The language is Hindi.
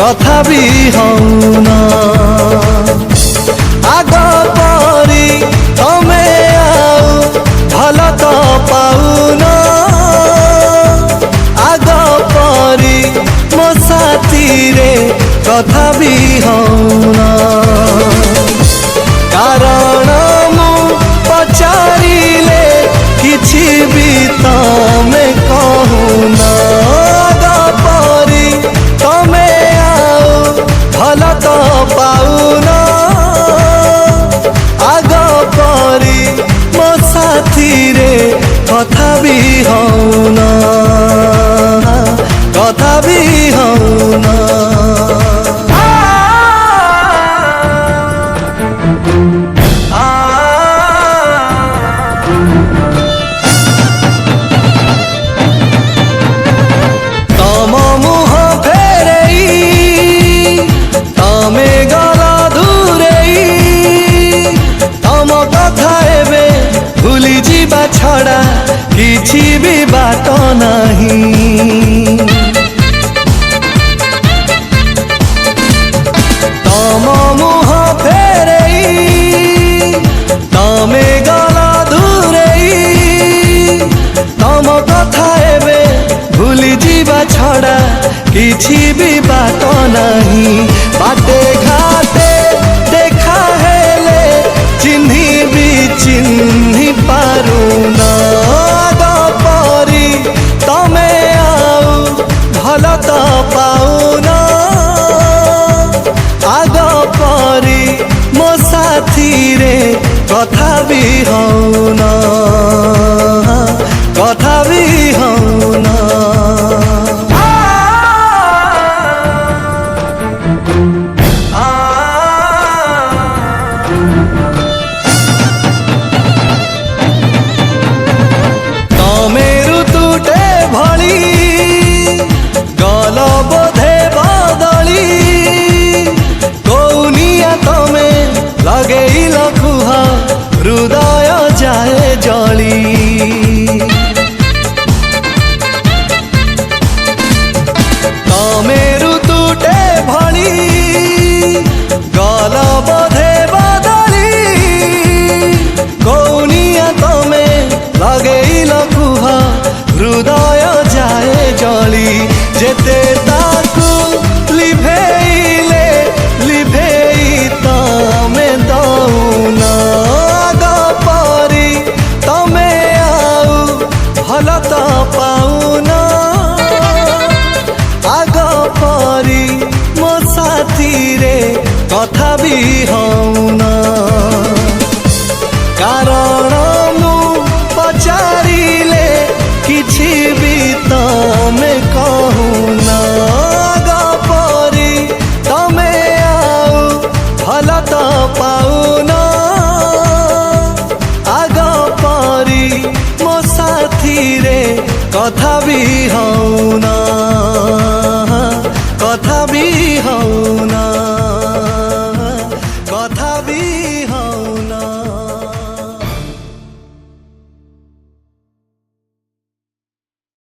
कथा भी हौना आग परी तमे आउ भल तो पाउना आग परी मो साथी रे कथा भी हौना कारण मु पचारिले किछि भी तमे कहूना आग परी तमे आउ भल तो पाउना आग परी मो साथी रे कथा भी हौना कथा भी हौना छड़ा किछि भी बात नहीं तम मुह फेरई तमे गला दूरेई तम कथा एबे भूली जीवा छड़ा किछि भी बात नहीं बाटे घाटे देखा हेले चिन्ही भी चिन्ही पारुना आग परी तमे आउ भल तो पाउना आग परी मो साथी रे कथा भी हौना कथा भी हौना गल बोधे बदली कौनिया तमे लगेइल कुह हृदय जाए जली तमे ऋतुटे भली गल बोधे बदली कौनिया तमे लगेइल कुह हृदय जाए जली जेते ताकू लिभेइले लिभेई तमे दौना आग परी तमे आउ भल तो पाउना आग परी मो साथी रे कथा भी हौना कारण मु पचारिले किछि भी तमे कहूना आग परी तमे आउ भल तो पाउना आग परी मो साथी रे कथा भी हौना कथा भी हौना कथा भी हौना।